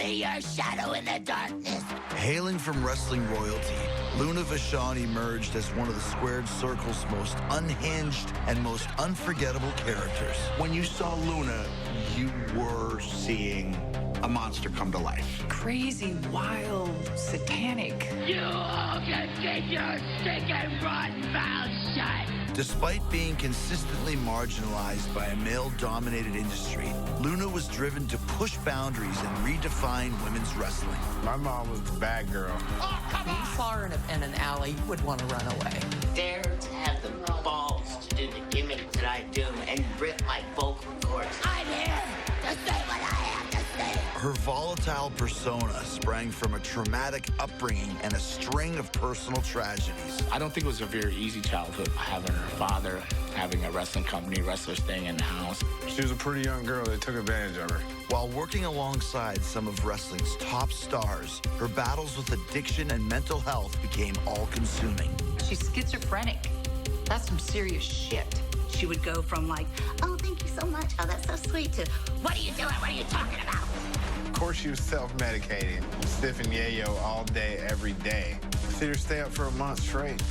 see your shadow in the darkness. Hailing from wrestling royalty, Luna Vachon emerged as one of the Squared Circle's most unhinged and most unforgettable characters. When you saw Luna, you were seeing a monster come to life. Crazy, wild, satanic. You all can keep your stinking rotten mouth shut. Despite being consistently marginalized by a male-dominated industry, Luna was driven to push boundaries and redefine women's wrestling. My mom was the bad girl. Oh, come If you on! saw her in an alley, you would want to run away. Dare to have the balls to do the gimmick that I do and rip my vocal cords. I'm here to say what I have to say. Her volatile persona sprang from a traumatic upbringing and a string of personal tragedies. I don't think it was a very easy childhood, having her father, having a wrestling company, wrestlers staying in the house. She was a pretty young girl. They took advantage of her. While working alongside some of wrestling's top stars, her battles with addiction and mental health became all-consuming. She's schizophrenic. That's some serious shit. She would go from like, oh, thank you so much. Oh, that's so sweet, to What are you doing? What are you talking about? Of course, she was self-medicating, sniffing yayo all day, every day. See her stay up for a month straight.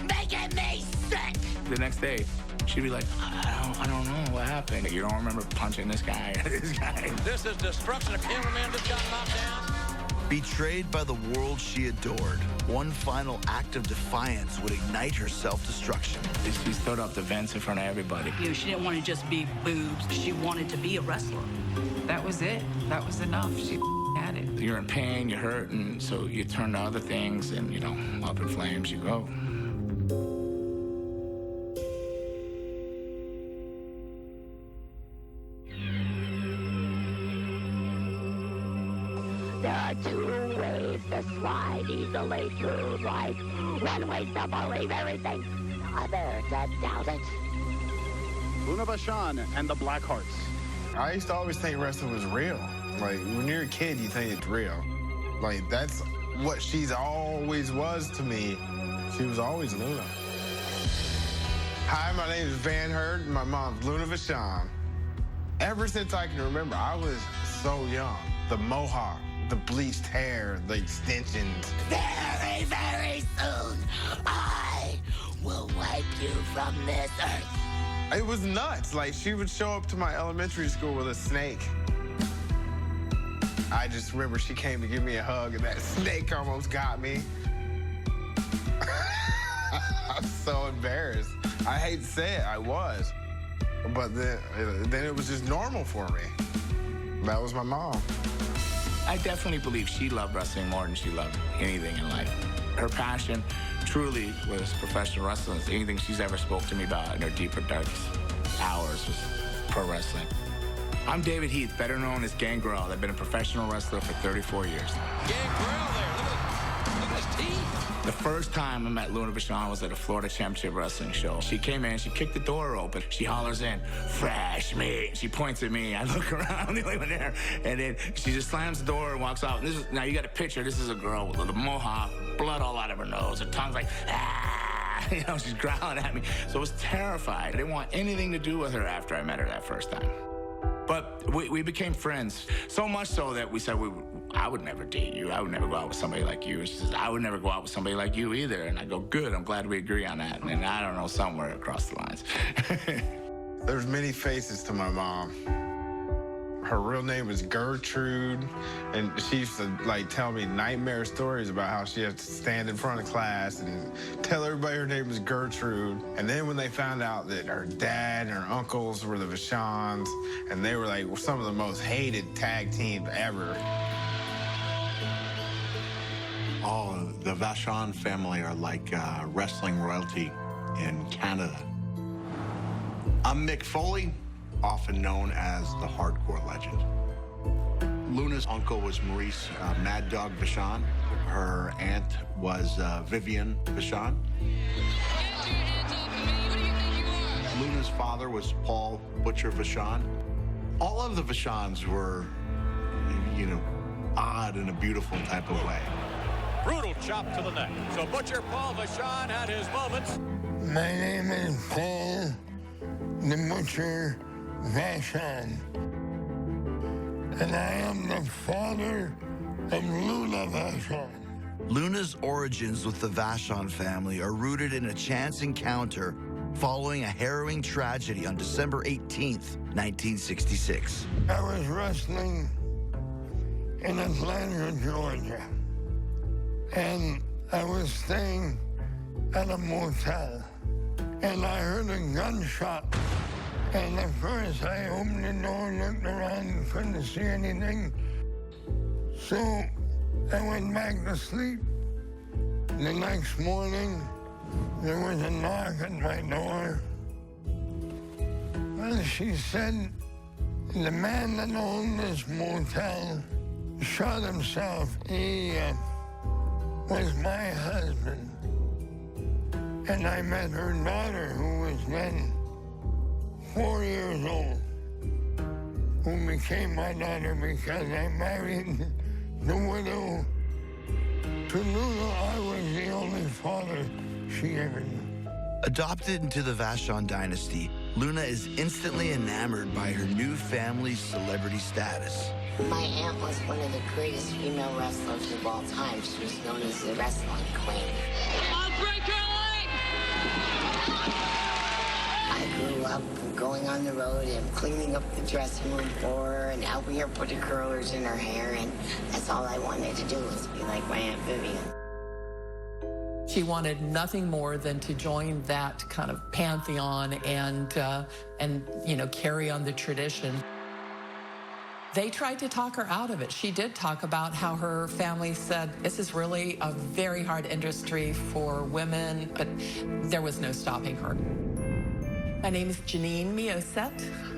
Making me sick. The next day, she'd be like, I don't know what happened. You don't remember punching this guy or this guy. This is destruction. A cameraman just got knocked down. Betrayed by the world she adored, one final act of defiance would ignite her self-destruction. She stood up to Vince in front of everybody. you know, she didn't want to just be boobs. She wanted to be a wrestler. That was it. That was enough. She had it. You're in pain, you're hurt, and so you turn to other things, and, you know, up in flames you go. There are two ways to slide easily through life. One way to believe everything, the other to doubt it. Luna Vachon and the Blackhearts. I used to always think wrestling was real. Like, when you're a kid, you think it's real. Like, that's what she's always was to me. She was always Luna. Hi, my name is Van Herd, and my mom's Luna Vachon. Ever since I can remember, I was so young. The mohawk, the bleached hair, the extensions. Very, very soon, I will wipe you from this earth. It was nuts. Like, she would show up to my elementary school with a snake. I just remember she came to give me a hug, and that snake almost got me. I'm so embarrassed. I hate to say it, I was. But then it was just normal for me. That was my mom. I definitely believe she loved wrestling more than she loved anything in life. Her passion truly was professional wrestling. Anything she's ever spoke to me about in her deeper, darkest hours was pro wrestling. I'm David Heath, better known as Gangrel. I've been a professional wrestler for 34 years. Gangrel there. Look at his teeth. The first time I met Luna Vachon was at a Florida Championship Wrestling show. She came in, she kicked the door open. She hollers in, "Fresh meat." She points at me. I look around, I'm the only one there. And then she just slams the door and walks out. And now you got a picture. This is a girl with a mohawk, blood all out of her nose. Her tongue's like, ah. You know, she's growling at me. So I was terrified. I didn't want anything to do with her after I met her that first time. But we became friends, so much so that we said I would never date you. I would never go out with somebody like you. She says, I would never go out with somebody like you either. And I go, good, I'm glad we agree on that. And I don't know, somewhere across the lines. There's many faces to my mom. Her real name was Gertrude, and she used to like tell me nightmare stories about how she had to stand in front of class and tell everybody her name was Gertrude. And then when they found out that her dad and her uncles were the Vachons, and they were like some of the most hated tag teams ever. Oh, the Vachon family are like wrestling royalty in Canada. I'm Mick Foley, often known as the hardcore legend. Luna's uncle was Maurice Mad Dog Vachon. Her aunt was Vivian Vachon. Luna's father was Paul Butcher Vachon. All of the Vachons were, you know, odd in a beautiful type of way. Brutal chop to the neck. So Butcher Paul Vachon had his moments. My name is Paul the Butcher Vachon. and I am the father of Luna Vachon. Luna's origins with the Vachon family are rooted in a chance encounter following a harrowing tragedy on December 18th, 1966. I was wrestling in Atlanta, Georgia, and I was staying at a motel, and I heard a gunshot. And at first, I opened the door, looked around, and couldn't see anything. So I went back to sleep. The next morning, there was a knock at my door. Well, she said, the man that owned this motel shot himself. He was my husband. And I met her daughter, who was then 4 years old, who became my daughter because I married the widow. To Luna, I was the only father she ever knew. Adopted into the Vachon dynasty, Luna is instantly enamored by her new family's celebrity status. My aunt was one of the greatest female wrestlers of all time. She was known as the wrestling queen. I'll break your leg! I grew up going on the road and cleaning up the dressing room for her and helping her put the curlers in her hair, and that's all I wanted to do was be like my Aunt Vivian. She wanted nothing more than to join that kind of pantheon and carry on the tradition. They tried to talk her out of it. She did talk about how her family said, this is really a very hard industry for women, but there was no stopping her. My name is Janine Mioset.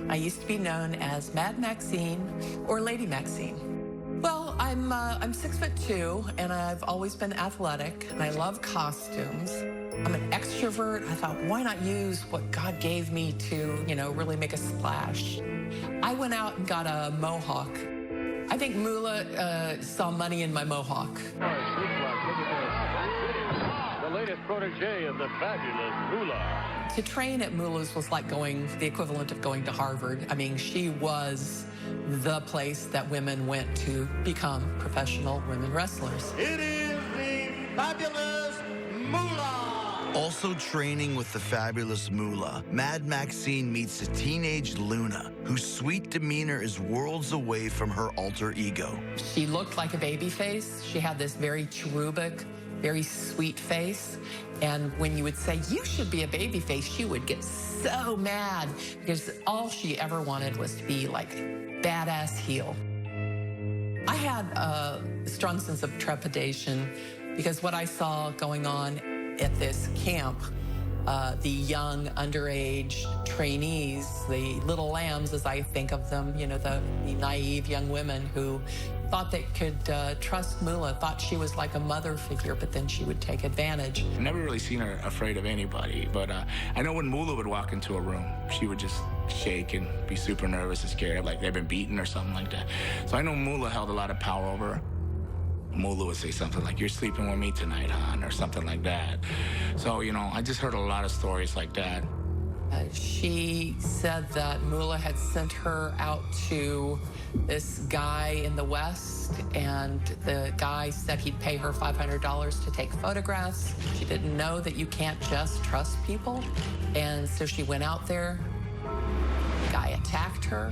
I used to be known as Mad Maxine or Lady Maxine. Well, I'm 6'2", and I've always been athletic, and I love costumes. I'm an extrovert. I thought, why not use what God gave me to, really make a splash? I went out and got a mohawk. I think Moolah saw money in my mohawk. The latest protege of the fabulous Moolah. To train at Moolah's was like the equivalent of going to Harvard. I mean, she was the place that women went to become professional women wrestlers. It is the fabulous Moolah. Also training with the fabulous Moolah, Mad Maxine meets a teenage Luna, whose sweet demeanor is worlds away from her alter ego. She looked like a baby face. She had this very cherubic, very sweet face. And when you would say, you should be a baby face, she would get so mad because all she ever wanted was to be like badass heel. I had a strong sense of trepidation because what I saw going on at this camp, the young underage trainees, the little lambs as I think of them, the naive young women who thought they could trust Moolah, thought she was like a mother figure, but then she would take advantage. I've never really seen her afraid of anybody, but I know when Moolah would walk into a room, she would just shake and be super nervous and scared, like they've been beaten or something like that. So I know Moolah held a lot of power over her. Moolah would say something like, you're sleeping with me tonight, hon, or something like that. So, I just heard a lot of stories like that. She said that Moolah had sent her out to this guy in the West, and the guy said he'd pay her $500 to take photographs. She didn't know that you can't just trust people. And so she went out there. The guy attacked her,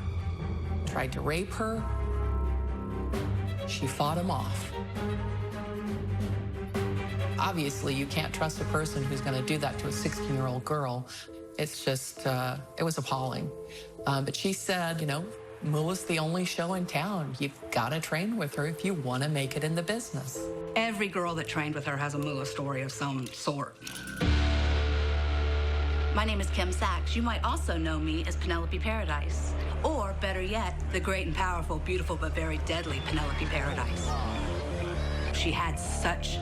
tried to rape her. She fought him off. Obviously, you can't trust a person who's going to do that to a 16-year-old girl. It's just, it was appalling. But she said, Moolah's the only show in town. You've got to train with her if you want to make it in the business. Every girl that trained with her has a Moolah story of some sort. My name is Kim Sachs. You might also know me as Penelope Paradise. Or, better yet, the great and powerful, beautiful, but very deadly Penelope Paradise. She had such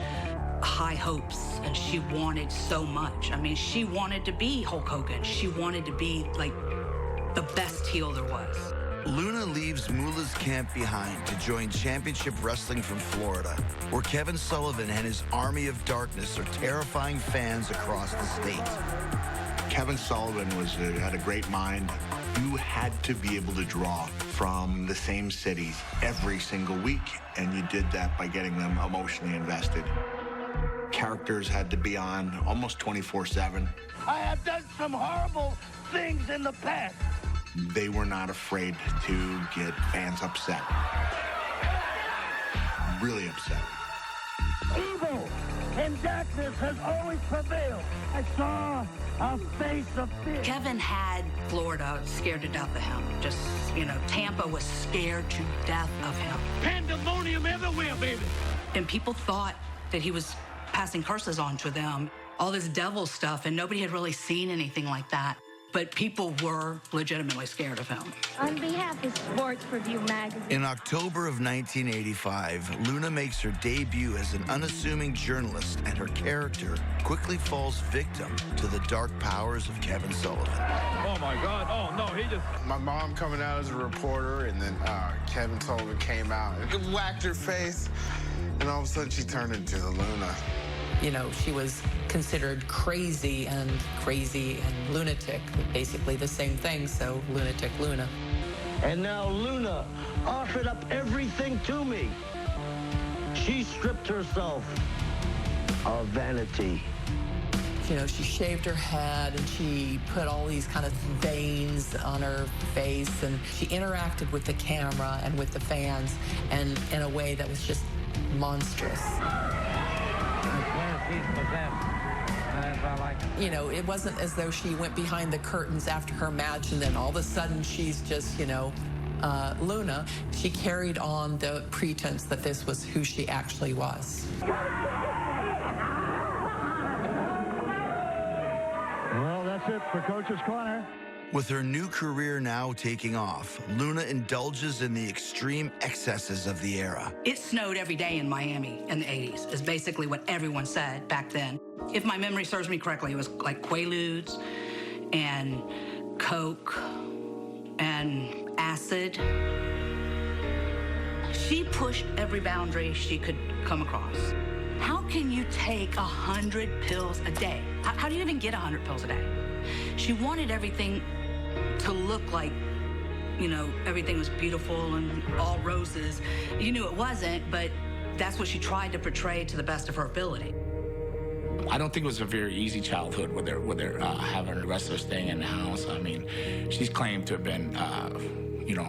high hopes, and she wanted so much. I mean, she wanted to be Hulk Hogan. She wanted to be, like, the best heel there was. Luna leaves Moolah's camp behind to join Championship Wrestling from Florida, where Kevin Sullivan and his army of darkness are terrifying fans across the state. Kevin Sullivan had a great mind. You had to be able to draw from the same cities every single week, and you did that by getting them emotionally invested. Characters had to be on almost 24/7. I have done some horrible things in the past. They were not afraid to get fans upset. Really upset. Evil and darkness has always prevailed. I saw a face of fear. Kevin had Florida scared to death of him. Just, Tampa was scared to death of him. Pandemonium everywhere, baby. And people thought that he was passing curses on to them, all this devil stuff, and nobody had really seen anything like that. But people were legitimately scared of him. On behalf of Sports Review magazine. In October of 1985, Luna makes her debut as an unassuming journalist, and her character quickly falls victim to the dark powers of Kevin Sullivan. Oh, my God. Oh, no, he just... My mom coming out as a reporter, and then Kevin Sullivan came out and whacked her face, and all of a sudden she turned into the Luna. She was considered crazy and lunatic, basically the same thing, so lunatic Luna. And now Luna offered up everything to me. She stripped herself of vanity. She shaved her head and she put all these kind of veins on her face, and she interacted with the camera and with the fans and in a way that was just monstrous. It wasn't as though she went behind the curtains after her match and then all of a sudden she's just, Luna. She carried on the pretense that this was who she actually was. Well, that's it for Coach's Corner. With her new career now taking off, Luna indulges in the extreme excesses of the era. It snowed every day in Miami in the 80s, is basically what everyone said back then. If my memory serves me correctly, it was like Quaaludes and Coke and acid. She pushed every boundary she could come across. How can you take 100 pills a day? How do you even get 100 pills a day? She wanted everything to look like, everything was beautiful and all roses. You knew it wasn't, but that's what she tried to portray to the best of her ability. I don't think it was a very easy childhood with her having the rest of her staying in the house. I mean, she's claimed to have been,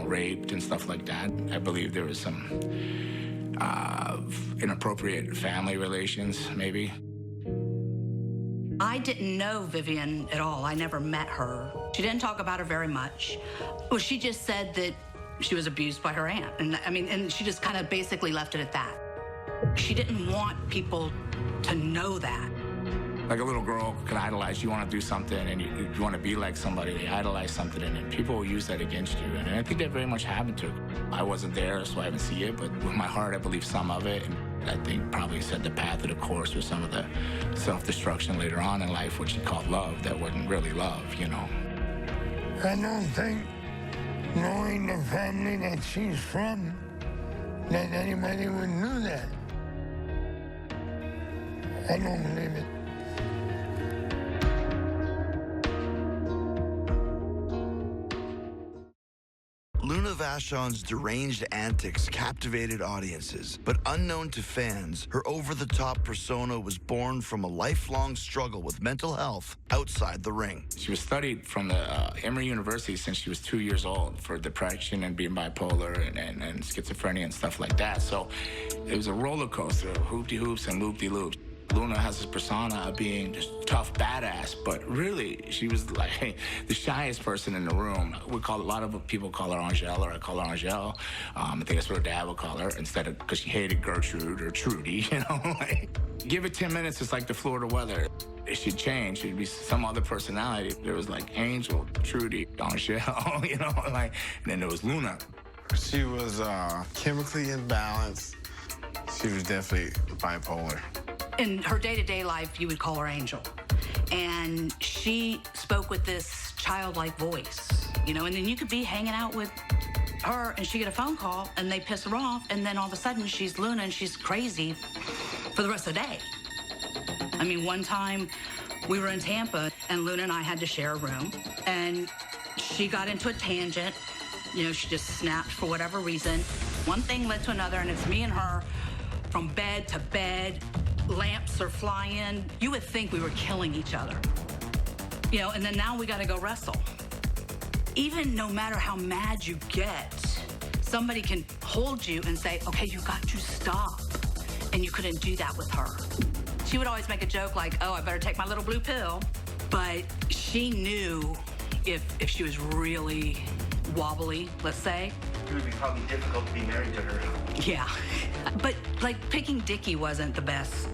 raped and stuff like that. I believe there was some inappropriate family relations, maybe. I didn't know Vivian at all. I never met her. She didn't talk about her very much. Well, she just said that she was abused by her aunt. And she just kind of basically left it at that. She didn't want people to know that. Like a little girl could idolize, you want to do something and you want to be like somebody, they idolize something, and then people will use that against you. And I think that very much happened to her. I wasn't there, so I haven't seen it, but with my heart, I believe some of it. And I think probably set the path of the course for some of the self-destruction later on in life, which she called love, that wasn't really love, I don't think, knowing the family that she's from, that anybody would know that. I don't believe it. Luna Vachon's deranged antics captivated audiences, but unknown to fans, her over-the-top persona was born from a lifelong struggle with mental health outside the ring. She was studied from the Emory University since she was 2 years old for depression and being bipolar and schizophrenia and stuff like that. So it was a roller coaster of hoop-de-hoops and loop-de-loops. Luna has this persona of being just tough badass, but really she was like the shyest person in the room. A lot of people call her Angel, or I call her Angel. I think that's what her dad would call her, instead of, because she hated Gertrude or Trudy, Give it 10 minutes, it's like the Florida weather. It should change. It'd be some other personality. There was like Angel, Trudy, Angel, and then there was Luna. She was chemically imbalanced. She was definitely bipolar. In her day-to-day life, you would call her Angel. And she spoke with this childlike voice, and then you could be hanging out with her and she get a phone call and they piss her off, and then all of a sudden she's Luna and she's crazy for the rest of the day. One time we were in Tampa and Luna and I had to share a room, and she got into a tangent You know, she just snapped for whatever reason. One thing led to another, and it's me and her from bed to bed. Lamps are flying. You would think we were killing each other. You know, and then now we gotta go wrestle. Even no matter how mad you get, somebody can hold you and say, okay, you got to stop. And you couldn't do that with her. She would always make a joke like, oh, I better take my little blue pill. But she knew if she was really wobbly, let's say. It would be probably difficult to be married to her. Yeah. But like picking Dickie wasn't the best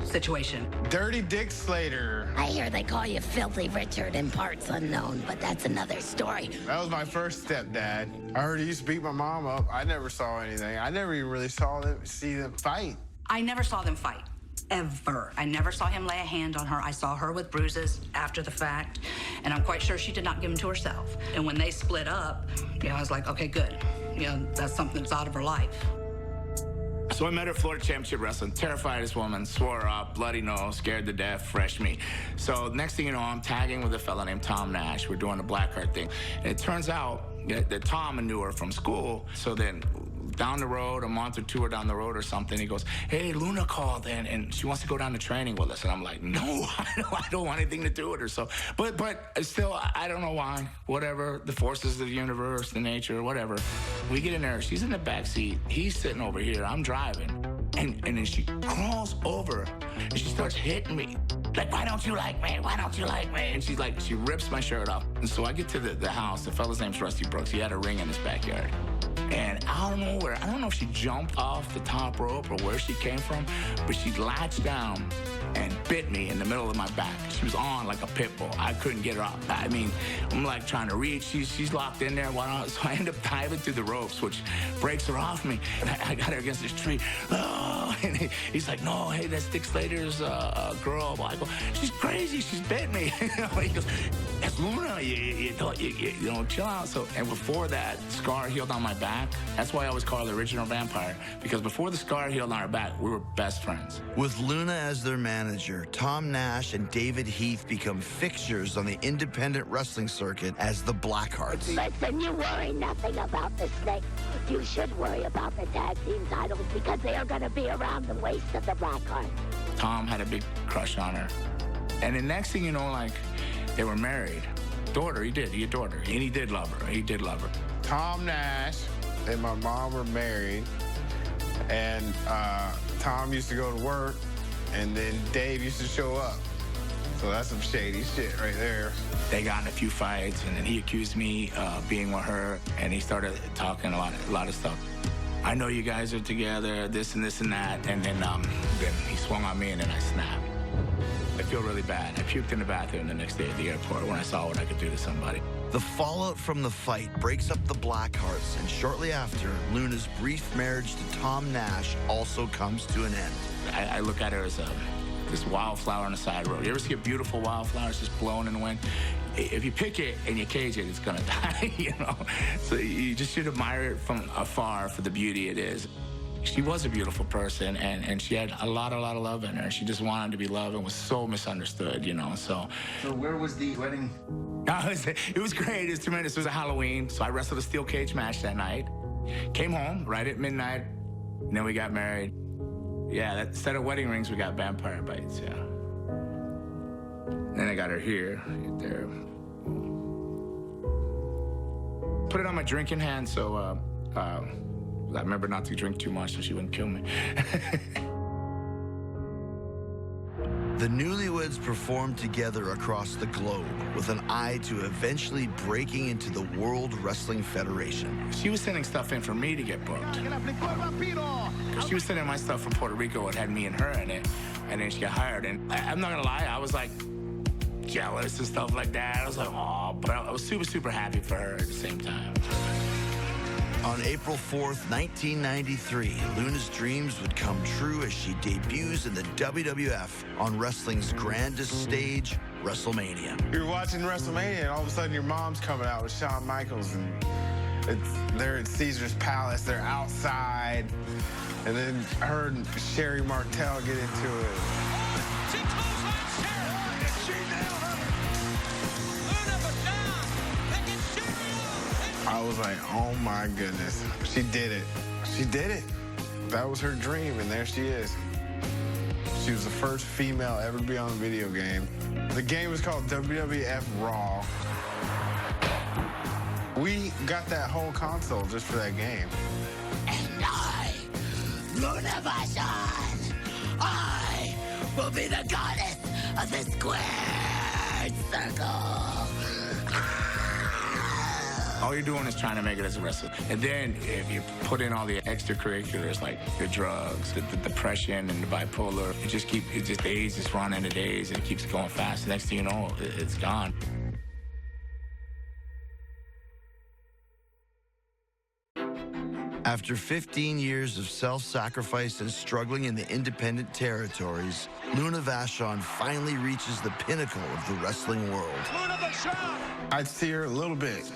situation. Dirty Dick Slater. I hear they call you Filthy Richard in parts unknown, but that's another story. That was my first stepdad. I heard he used to beat my mom up. I never saw anything. I never even really see them fight. I never saw them fight, ever. I never saw him lay a hand on her. I saw her with bruises after the fact, and I'm quite sure she did not give them to herself. And when they split up, you know, I was like, okay, good. You know, that's something that's out of her life. So I met her Florida Championship Wrestling, terrified this woman, swore her up, bloody nose, scared to death, fresh meat. So next thing you know, I'm tagging with a fella named Tom Nash. We're doing the Blackheart thing. And it turns out that Tom knew her from school. So then down the road, a month or two or down the road or something, he goes, hey, Luna called in and she wants to go down to training with us. And I'm like, no, I don't want anything to do with her. So, but still, I don't know why. Whatever, the forces of the universe, the nature, whatever. We get in there, she's in the back seat, he's sitting over here, I'm driving. And then she crawls over and she starts hitting me. Like, why don't you like me? Why don't you like me? And she's like, she rips my shirt off. And so I get to the house, the fella's name's Rusty Brooks. He had a ring in his backyard. And I don't know where, I don't know if she jumped off the top rope or where she came from, but she latched down and bit me in the middle of my back. She was on like a pit bull. I couldn't get her out. I mean, I'm like trying to reach. She's locked in there. So I end up diving through the ropes, which breaks her off me. And I got her against this tree. Oh, and he's like, no, hey, that's Dick Slater's girl. I go, she's crazy. She's bit me. He goes, that's Luna. You know, chill out. So, and before that, scar healed on my back. That's why I always call her the original vampire, because before the scar healed on her back, we were best friends. With Luna as their manager, Tom Nash and David Heath become fixtures on the independent wrestling circuit as the Blackhearts. Listen, you worry nothing about the Snake. You should worry about the tag team titles because they are going to be around the waist of the Blackhearts. Tom had a big crush on her. And the next thing you know, like, they were married. He adored her. And he did love her. Tom Nash and my mom were married, and Tom used to go to work, and then Dave used to show up. So that's some shady shit right there. They got in a few fights, and then he accused me of being with her, and he started talking a lot of stuff. I know you guys are together, this and this and that, and then he swung on me, and then I snapped. I feel really bad. I puked in the bathroom the next day at the airport when I saw what I could do to somebody. The fallout from the fight breaks up the Blackhearts, and shortly after, Luna's brief marriage to Tom Nash also comes to an end. I look at her as this wildflower on the side road. You ever see a beautiful wildflower just blowing in the wind? If you pick it and you cage it, it's gonna die, you know? So you just should admire it from afar for the beauty it is. She was a beautiful person, and she had a lot of love in her. She just wanted to be loved and was so misunderstood, you know, so. So where was the wedding? It was great. It was tremendous. It was a Halloween, so I wrestled a steel cage match that night. Came home right at midnight, and then we got married. Yeah, instead of wedding rings, we got vampire bites, yeah. Then I got her here, there. Put it on my drinking hand, so I remember not to drink too much so she wouldn't kill me. The newlyweds performed together across the globe with an eye to eventually breaking into the World Wrestling Federation. She was sending stuff in for me to get booked. She was sending my stuff from Puerto Rico. It had me and her in it. And then she got hired. And I'm not gonna lie, I was like jealous and stuff like that. I was like, oh, but I was super happy for her at the same time. On April 4th, 1993, Luna's dreams would come true as she debuts in the WWF on wrestling's grandest stage, WrestleMania. You're watching WrestleMania, and all of a sudden your mom's coming out with Shawn Michaels, and they're at Caesar's Palace, they're outside, and then her and Sherry Martel get into it. She calls on Sherry, and she nailed her. Luna Vachon taking Sherry on. I I was like, oh my goodness. She did it. She did it. That was her dream, and there she is. She was the first female ever to be on a video game. The game was called WWF Raw. We got that whole console just for that game. And I, Luna Vachon, I will be the goddess of the squared circle. All you're doing is trying to make it as a wrestler. And then if you put in all the extracurriculars like the drugs, the depression and the bipolar, days just run into days and it keeps going fast. The next thing you know, it's gone. After 15 years of self-sacrifice and struggling in the independent territories, Luna Vachon finally reaches the pinnacle of the wrestling world. Luna Vachon! I'd see her a little bit,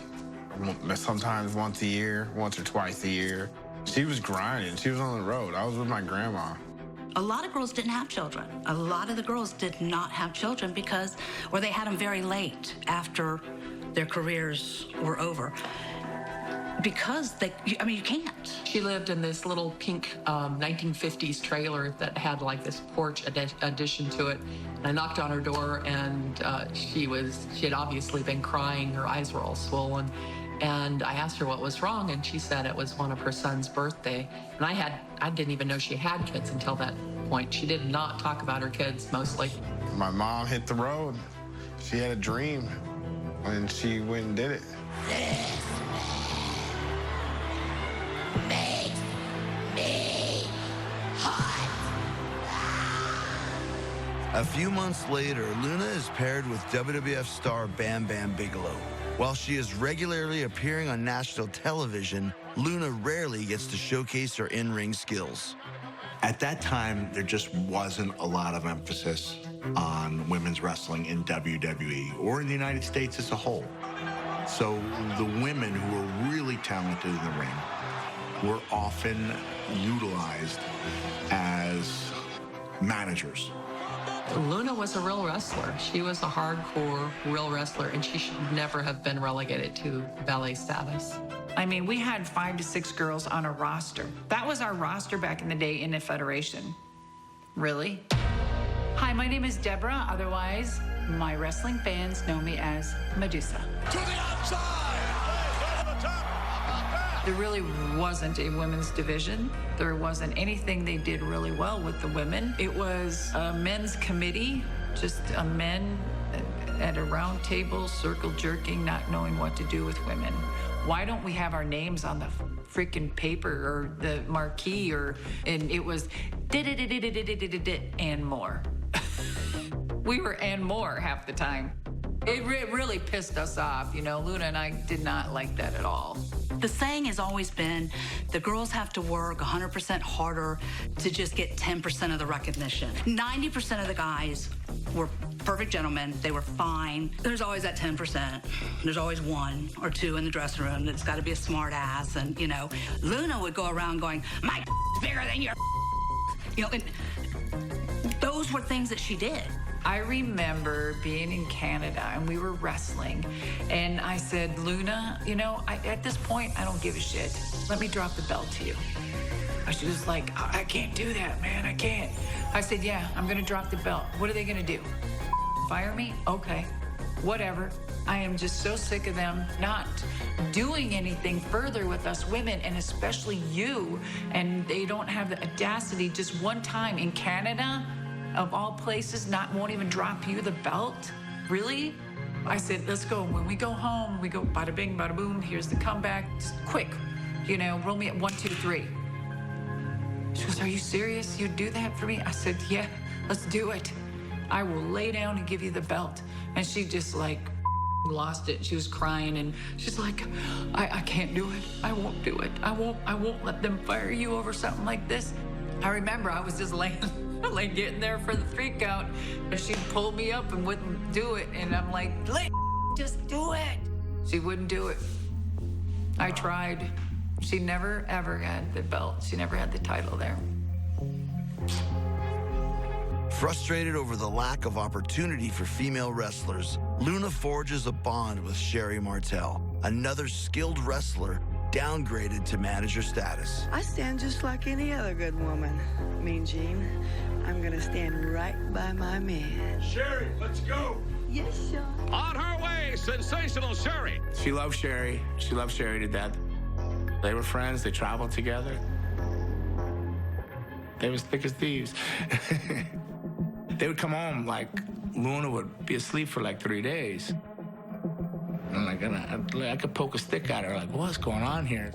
sometimes once a year, once or twice a year. She was grinding. She was on the road. I was with my grandma. A lot of girls didn't have children. A lot of the girls did not have children or they had them very late after their careers were over. Because you can't. She lived in this little pink 1950s trailer that had like this porch addition to it. And I knocked on her door, and she had obviously been crying. Her eyes were all swollen. And I asked her what was wrong, and she said it was one of her son's birthday. And I didn't even know she had kids until that point. She did not talk about her kids mostly. My mom hit the road. She had a dream, and she went and did it. Makes me hot. A few months later, Luna is paired with WWF star Bam Bam Bigelow. While she is regularly appearing on national television, Luna rarely gets to showcase her in-ring skills. At that time, there just wasn't a lot of emphasis on women's wrestling in WWE or in the United States as a whole. So the women who were really talented in the ring were often utilized as managers. Luna was a real wrestler. She was a hardcore real wrestler, and she should never have been relegated to ballet status. I mean, we had 5 to 6 girls on a roster. That was our roster back in the day in the Federation. Really? Hi, my name is Deborah. Otherwise, my wrestling fans know me as Medusa. To the outside! Over the top! There really wasn't a women's division. There wasn't anything they did really well with the women. It was a men's committee, just a men at a round table, circle jerking, not knowing what to do with women. Why don't we have our names on the freaking paper or the marquee and it was and more. We were and more half the time. It really pissed us off, Luna and I did not like that at all. The saying has always been, the girls have to work 100% harder to just get 10% of the recognition. 90% of the guys were perfect gentlemen. They were fine. There's always that 10%. There's always 1 or 2 in the dressing room that's got to be a smart ass. And, Luna would go around going, my bigger than your and those were things that she did. I remember being in Canada and we were wrestling and I said, Luna, at this point, I don't give a shit. Let me drop the belt to you. She was like, I can't do that, man, I can't. I said, yeah, I'm gonna drop the belt. What are they gonna do? Fire me? Okay, whatever. I am just so sick of them not doing anything further with us women, and especially you, and they don't have the audacity just one time in Canada, of all places, won't even drop you the belt? Really? I said, let's go. When we go home, we go bada bing, bada boom. Here's the comeback. Just quick, roll me at 1, 2, 3. She goes, are you serious? You'd do that for me? I said, yeah, let's do it. I will lay down and give you the belt. And she just lost it. She was crying and she's like, I can't do it. I won't do it. I won't let them fire you over something like this. I remember I was just getting there for the 3 count, and she'd pull me up and wouldn't do it, and I'm like, just do it. She wouldn't do it. I tried. She never ever had the belt. She never had the title there. Frustrated over the lack of opportunity for female wrestlers, Luna forges a bond with Sherry Martel, another skilled wrestler downgraded to manager status. I stand just like any other good woman, Mean Gene. I'm gonna stand right by my man. Sherry, let's go. Yes, Sean. On her way, sensational Sherry. She loved Sherry. She loved Sherry to death. They were friends. They traveled together. They was thick as thieves. They would come home, like, Luna would be asleep for like 3 days. And like, I could poke a stick at her, like, what's going on here?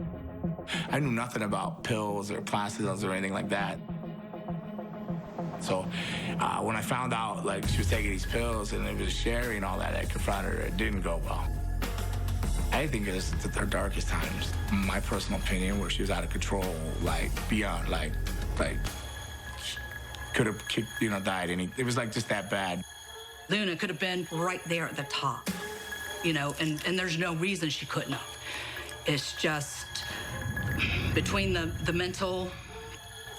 I knew nothing about pills or plastids or anything like that. So when I found out, like, she was taking these pills and it was Sherry and all that, I confronted her. It didn't go well. I think it was her darkest times, my personal opinion, where she was out of control, like, beyond, like, could have, died. It was like just that bad. Luna could have been right there at the top, and there's no reason she couldn't have. It's just between the mental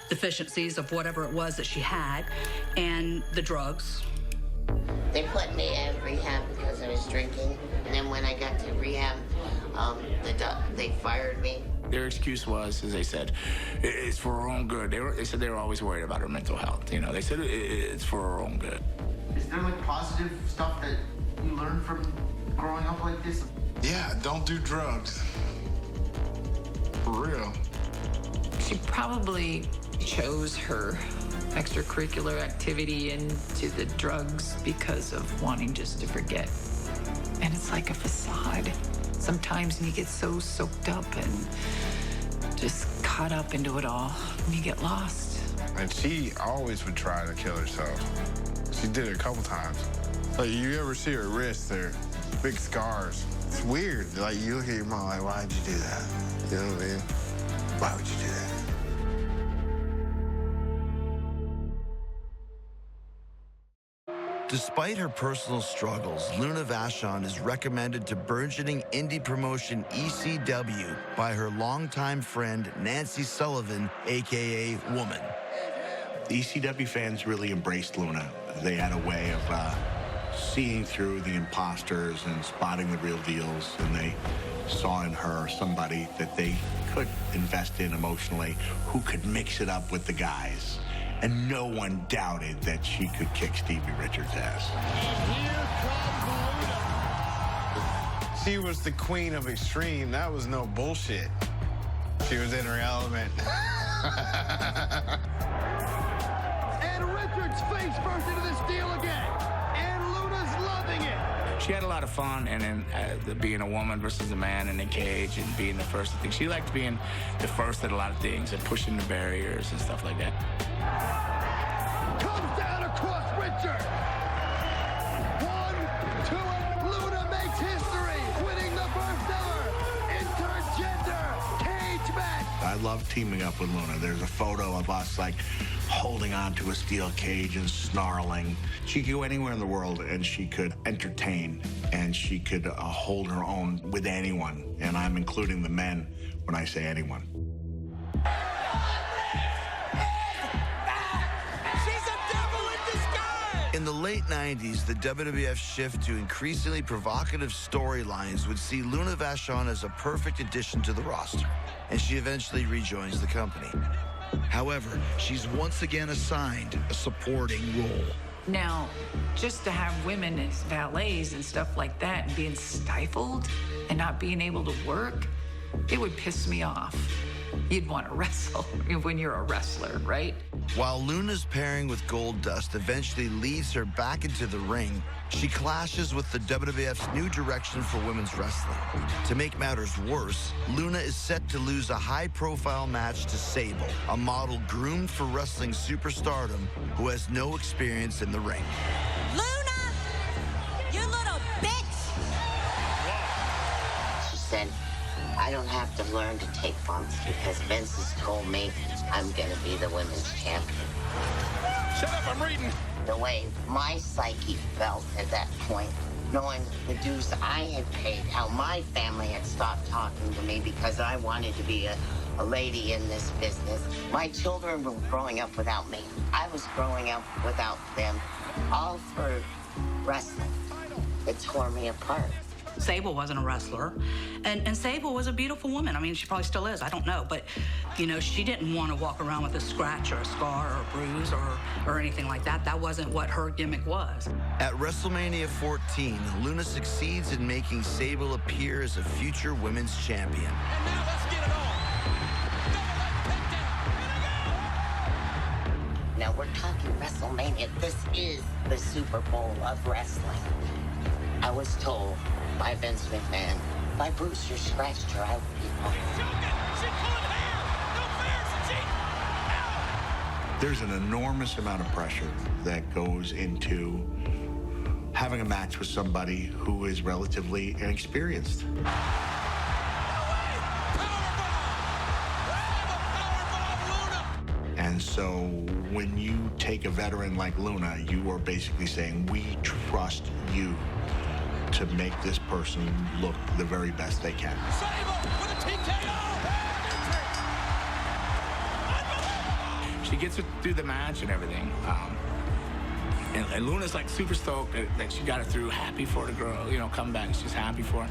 deficiencies of whatever it was that she had and the drugs. They put me in rehab because I was drinking. And then when I got to rehab, they fired me. Their excuse was, as they said, it's for her own good. They said they were always worried about her mental health. They said it's for her own good. Is there like positive stuff that you learned from growing up like this? Yeah, don't do drugs. For real. She probably chose her extracurricular activity into the drugs because of wanting just to forget. And it's like a facade. Sometimes you get so soaked up and just caught up into it all, and you get lost. And she always would try to kill herself. She did it a couple times. Like, you ever see her wrists, they're big scars. It's weird. Like, you look at your mom like, why'd you do that? You know what I mean? Why would you do that? Despite her personal struggles, Luna Vachon is recommended to burgeoning indie promotion ECW by her longtime friend Nancy Sullivan, a.k.a. Woman. The ECW fans really embraced Luna. They had a way of seeing through the imposters and spotting the real deals, and they saw in her somebody that they could invest in emotionally, who could mix it up with the guys. And no one doubted that she could kick Stevie Richards' ass. She was the queen of extreme. That was no bullshit. She was in her element. And Richards face first into this deal again. And Luna's loving it. She had a lot of fun, and then being a woman versus a man in a cage and being the first at things. She liked being the first at a lot of things and pushing the barriers and stuff like that. Comes down across Richard. 1, 2, Luna makes history, winning the first ever intergender cage match. I love teaming up with Luna. There's a photo of us, like, holding on to a steel cage and snarling. She could go anywhere in the world, and she could entertain, and she could hold her own with anyone. And I'm including the men when I say anyone. In the late 90s, the WWF shift to increasingly provocative storylines would see Luna Vachon as a perfect addition to the roster, and she eventually rejoins the company. However, she's once again assigned a supporting role. Now, just to have women as valets and stuff like that and being stifled and not being able to work, it would piss me off. You'd want to wrestle when you're a wrestler, right? While Luna's pairing with Goldust eventually leads her back into the ring, she clashes with the WWF's new direction for women's wrestling. To make matters worse, Luna is set to lose a high-profile match to Sable, a model groomed for wrestling superstardom who has no experience in the ring. Luna! You little bitch! She said, I don't have to learn to take bumps because Vince has told me I'm going to be the women's champion. Shut up, I'm reading. The way my psyche felt at that point, knowing the dues I had paid, how my family had stopped talking to me because I wanted to be a a lady in this business. My children were growing up without me. I was growing up without them, all for wrestling. It tore me apart. Sable wasn't a wrestler, and Sable was a beautiful woman. I mean, she probably still is, I don't know, but, you know, she didn't want to walk around with a scratch or a scar or a bruise or anything like that. That wasn't what her gimmick was. At WrestleMania 14, Luna succeeds in making Sable appear as a future women's champion. And now let's get it on. Now we're talking WrestleMania. This is the Super Bowl of wrestling. I was told by Vince McMahon, if I bruised or scratched her, I would be fine. There's an enormous amount of pressure that goes into having a match with somebody who is relatively inexperienced. And so when you take a veteran like Luna, you are basically saying, we trust you to make this person look the very best they can. She gets it through the match and everything. And Luna's like super stoked that she got it through, happy for the girl, you know, come back. She's happy for her.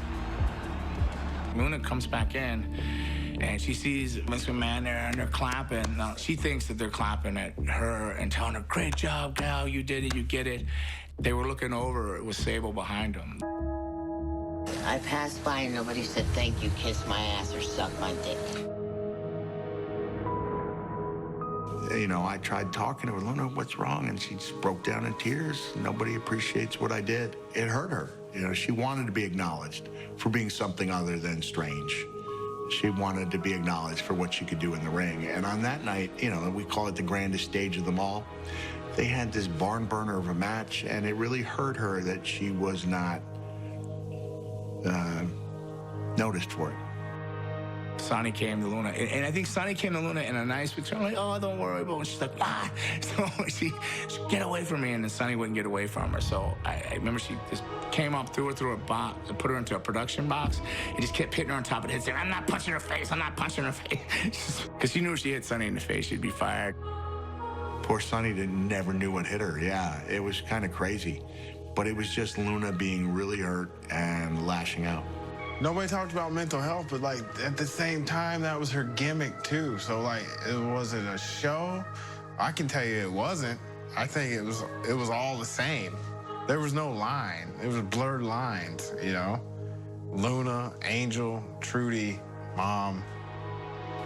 Luna comes back in and she sees Vince McMahon there and they're clapping. Now, she thinks that they're clapping at her and telling her, great job, gal, you did it, you get it. They were looking over, it was Sable behind them. I passed by and nobody said thank you, kiss my ass, or suck my dick. You know, I tried talking to her, Luna, what's wrong? And she just broke down in tears. Nobody appreciates what I did. It hurt her. You know, she wanted to be acknowledged for being something other than strange. She wanted to be acknowledged for what she could do in the ring. And on that night, you know, we call it the grandest stage of them all. They had this barn burner of a match, and it really hurt her that she was not noticed for it. Sonny came to Luna, and I think Sonny came to Luna in a nice return, like, oh, don't worry about it. And she's like, ah. So she get away from me, and then Sonny wouldn't get away from her. So I remember she just came up, threw her through a box, put her into a production box, and just kept hitting her on top of the head, saying, I'm not punching her face, I'm not punching her face. Because she knew if she hit Sonny in the face, she'd be fired. Poor Sonny never knew what hit her. Yeah, it was kind of crazy. But it was just Luna being really hurt and lashing out. Nobody talked about mental health, but like at the same time, that was her gimmick too. So like, was it a show? I can tell you it wasn't. I think it was all the same. There was no line. It was blurred lines, you know? Luna, Angel, Trudy, Mom.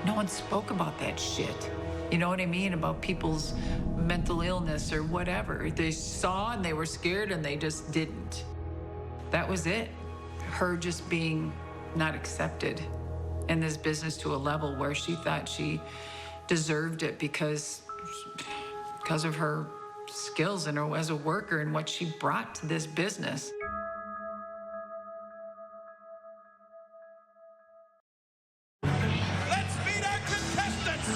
No one spoke about that shit. You know what I mean? About people's mental illness or whatever. They saw and they were scared and they just didn't. That was it. Her just being not accepted in this business to a level where she thought she deserved it because of her skills and her as a worker and what she brought to this business. Let's meet our contestants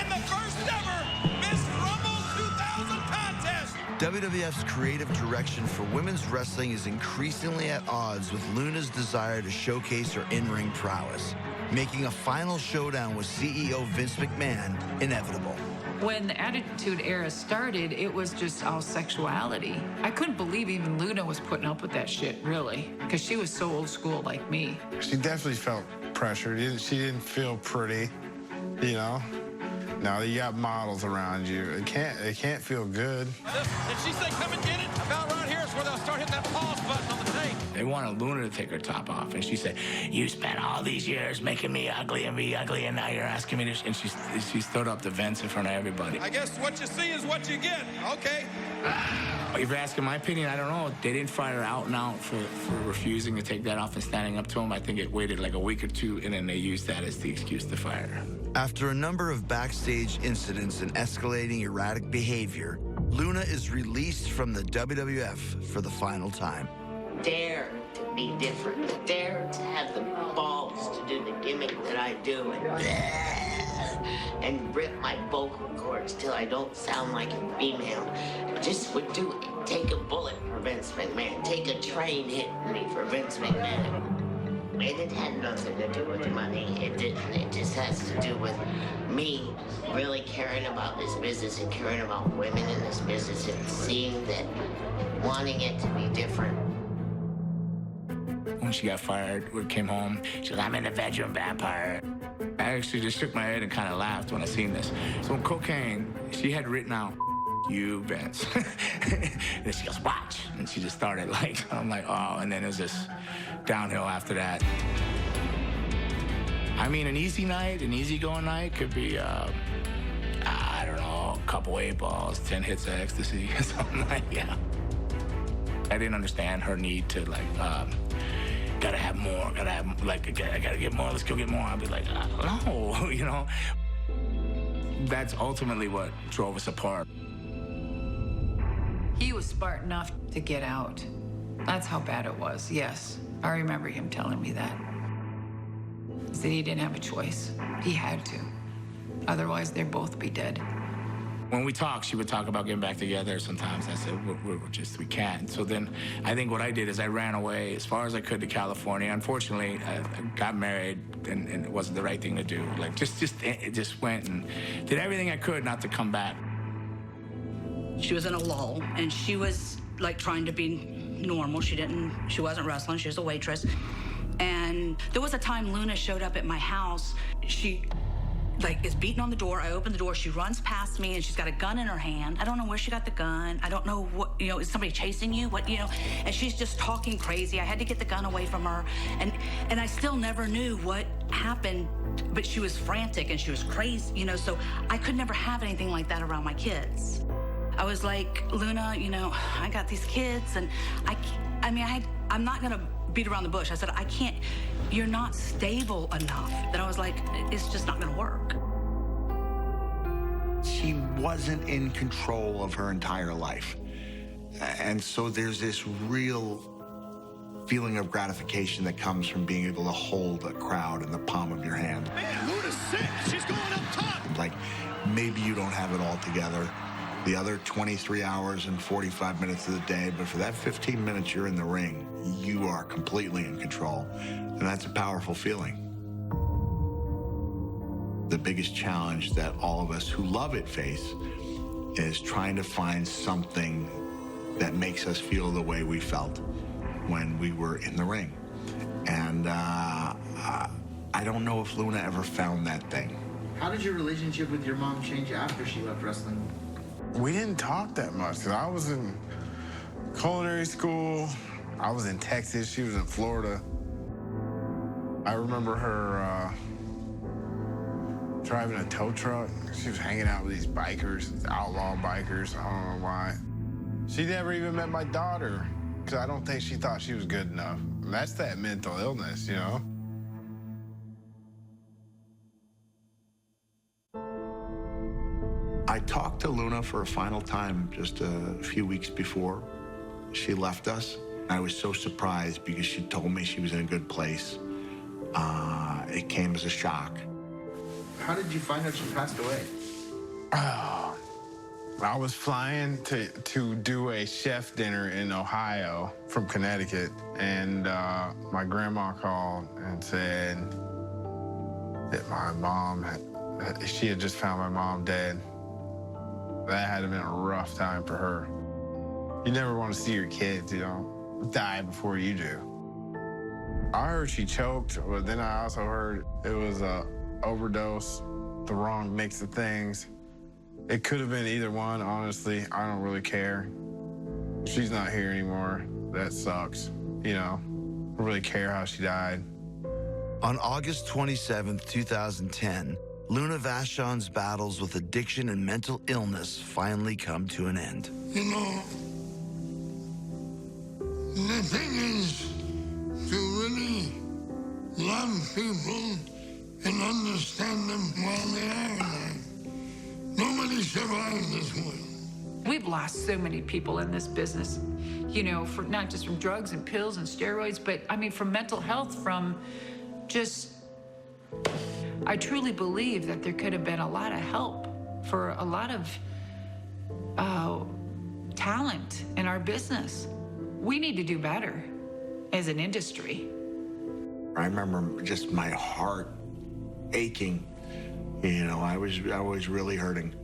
in the first ever Miss Rumble 2000 contest. WWF's creative direction for women's wrestling is increasingly at odds with Luna's desire to showcase her in-ring prowess, making a final showdown with CEO Vince McMahon inevitable. When the Attitude Era started, it was just all sexuality. I couldn't believe even Luna was putting up with that shit, really, because she was so old school like me. She definitely felt pressured. She didn't feel pretty, you know? Now you got models around you. It can't feel good. Did she say come and get it? About right here is where they'll start hitting that pause button on the tape. They wanted Luna to take her top off, and she said, you spent all these years making me ugly, and now you're asking me to... And she stood up to Vince in front of everybody. I guess what you see is what you get. Okay. If you're asking my opinion, I don't know. They didn't fire her out and out for refusing to take that off and standing up to him. I think it waited like a week or two, and then they used that as the excuse to fire her. After a number of backstage incidents and escalating erratic behavior, Luna is released from the WWF for the final time. Dare to be different. Dare to have the balls to do the gimmick that I do and rip my vocal cords till I don't sound like a female. Just would do it. Take a bullet for Vince McMahon. Take a train hitting me for Vince McMahon. And it had nothing to do with money. It didn't. It just has to do with me really caring about this business and caring about women in this business and seeing that, wanting it to be different. When she got fired, we came home, she goes, I'm in a bedroom vampire. I actually just shook my head and kind of laughed when I seen this. So in cocaine, she had written out, you, Vince. And then she goes, watch. And she just started like, I'm like, oh, and then it was just downhill after that. I mean, an easy night, an easygoing night could be, I don't know, a couple 8 balls, 10 hits of ecstasy, something like that. I didn't understand her need to like, gotta have more, I gotta get more, let's go get more. I'd be like, no, you know? That's ultimately what drove us apart. He was smart enough to get out. That's how bad it was, yes. I remember him telling me that. He said he didn't have a choice. He had to. Otherwise, they'd both be dead. When we talked, she would talk about getting back together sometimes. I said, we can't. So then I think what I did is I ran away as far as I could to California. Unfortunately, I got married and it wasn't the right thing to do. Like, just went and did everything I could not to come back. She was in a lull, and she was like trying to be normal. She wasn't wrestling, she was a waitress. And there was a time Luna showed up at my house. She like is beating on the door. I open the door, she runs past me and she's got a gun in her hand. I don't know where she got the gun. I don't know what, you know, is somebody chasing you? What, you know, and she's just talking crazy. I had to get the gun away from her. And I still never knew what happened, but she was frantic and she was crazy, you know, so I could never have anything like that around my kids. I was like, Luna, you know, I got these kids and I'm not gonna beat around the bush. I said, I can't, you're not stable enough. That I was like, it's just not gonna work. She wasn't in control of her entire life. And so there's this real feeling of gratification that comes from being able to hold a crowd in the palm of your hand. Man, Luna's sick. She's going up top. Like, maybe you don't have it all together the other 23 hours and 45 minutes of the day, but for that 15 minutes you're in the ring, you are completely in control. And that's a powerful feeling. The biggest challenge that all of us who love it face is trying to find something that makes us feel the way we felt when we were in the ring. And I don't know if Luna ever found that thing. How did your relationship with your mom change after she left wrestling? We didn't talk that much, because I was in culinary school. I was in Texas. She was in Florida. I remember her driving a tow truck. She was hanging out with these bikers, these outlaw bikers. I don't know why. She never even met my daughter, because I don't think she thought she was good enough. And that's that mental illness, you know? I talked to Luna for a final time just a few weeks before she left us. I was so surprised because she told me she was in a good place. It came as a shock. How did you find out she passed away? I was flying to do a chef dinner in Ohio from Connecticut, and my grandma called and said that my mom she had just found my mom dead. That had been a rough time for her. You never want to see your kids, you know, die before you do. I heard she choked, but then I also heard it was a overdose, the wrong mix of things. It could have been either one, honestly. I don't really care. She's not here anymore. That sucks, you know. I don't really care how she died. On August 27th, 2010, Luna Vachon's battles with addiction and mental illness finally come to an end. You know, the thing is to really love people and understand them while they are alive. Nobody survives this one. We've lost so many people in this business, you know, for not just from drugs and pills and steroids, but I mean, from mental health, from just, I truly believe that there could have been a lot of help for a lot of talent in our business. We need to do better as an industry. I remember just my heart aching. You know, I was really hurting.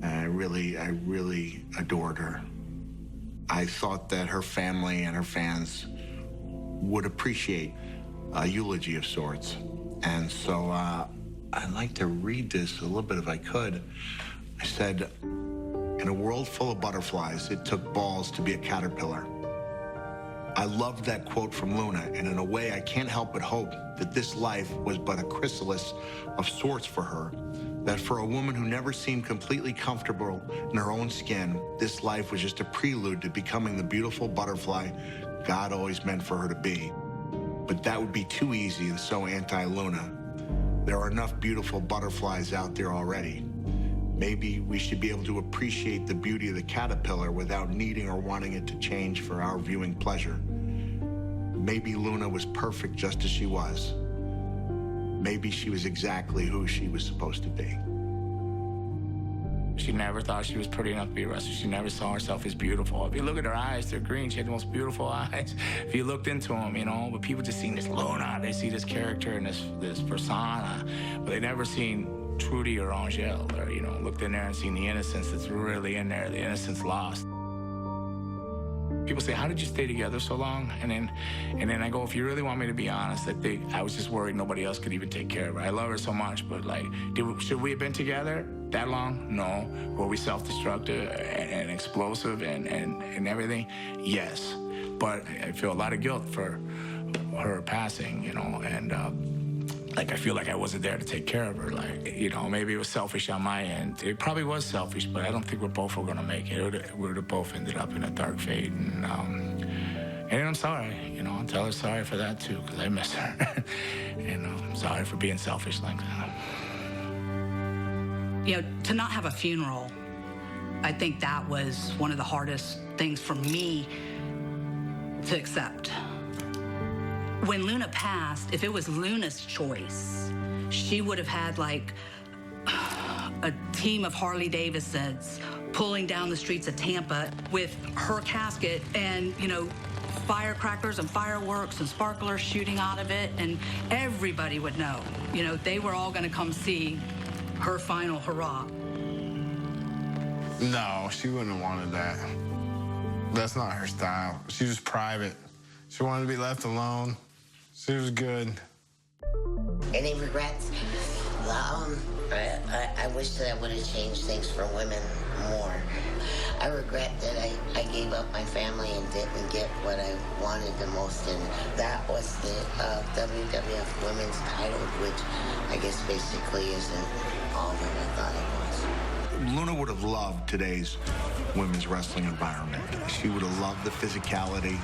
I really adored her. I thought that her family and her fans would appreciate a eulogy of sorts. And so I'd like to read this a little bit if I could. I said, in a world full of butterflies, it took balls to be a caterpillar. I loved that quote from Luna, and in a way I can't help but hope that this life was but a chrysalis of sorts for her, that for a woman who never seemed completely comfortable in her own skin, this life was just a prelude to becoming the beautiful butterfly God always meant for her to be. But that would be too easy and so anti-Luna. There are enough beautiful butterflies out there already. Maybe we should be able to appreciate the beauty of the caterpillar without needing or wanting it to change for our viewing pleasure. Maybe Luna was perfect just as she was. Maybe she was exactly who she was supposed to be. She never thought she was pretty enough to be a wrestler. She never saw herself as beautiful. If you look at her eyes, they're green. She had the most beautiful eyes. If you looked into them, you know, but people just seen this Luna. They see this character and this persona, but they never seen Trudy or Angel, or, you know, looked in there and seen the innocence that's really in there, the innocence lost. People say, how did you stay together so long? And then I go, if you really want me to be honest, I was just worried nobody else could even take care of her. I love her so much, but like, should we have been together that long? No. Were we self-destructive and explosive and everything? Yes. But I feel a lot of guilt for her passing, you know, and like, I feel like I wasn't there to take care of her. Like, you know, maybe it was selfish on my end. It probably was selfish, but I don't think we both were gonna make it. We would have both ended up in a dark fate. And I'm sorry, you know, I'll tell her sorry for that too, because I miss her. And I'm sorry for being selfish like that. You know, to not have a funeral, I think that was one of the hardest things for me to accept. When Luna passed, if it was Luna's choice, she would have had like a team of Harley Davidsons pulling down the streets of Tampa with her casket and, you know, firecrackers and fireworks and sparklers shooting out of it, and everybody would know. You know, they were all gonna come see her final hurrah. No, she wouldn't have wanted that. That's not her style. She was private. She wanted to be left alone. She was good. Any regrets? I wish that I would have changed things for women more. I regret that I gave up my family and didn't get what I wanted the most, and that was the WWF Women's title, which I guess basically isn't all that I thought it was. Luna would have loved today's women's wrestling environment. She would have loved the physicality.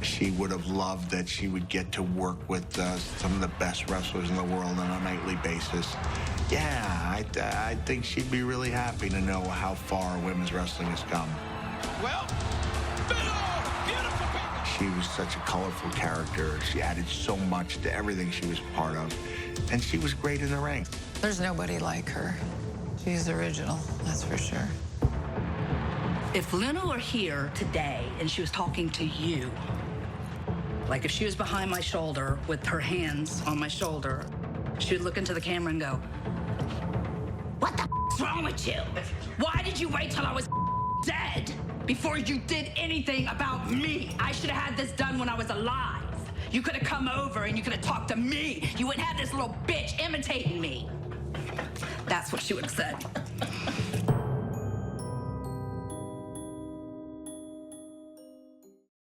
She would have loved that she would get to work with some of the best wrestlers in the world on a nightly basis. Yeah, I think she'd be really happy to know how far women's wrestling has come. Well, beautiful. She was such a colorful character. She added so much to everything she was part of. And she was great in the ring. There's nobody like her. She's original, that's for sure. If Luna were here today and she was talking to you, like if she was behind my shoulder with her hands on my shoulder, she would look into the camera and go, "What the f***'s wrong with you? Why did you wait till I was dead before you did anything about me? I should have had this done when I was alive. You could have come over and you could have talked to me. You wouldn't have this little bitch imitating me." That's what she would have said.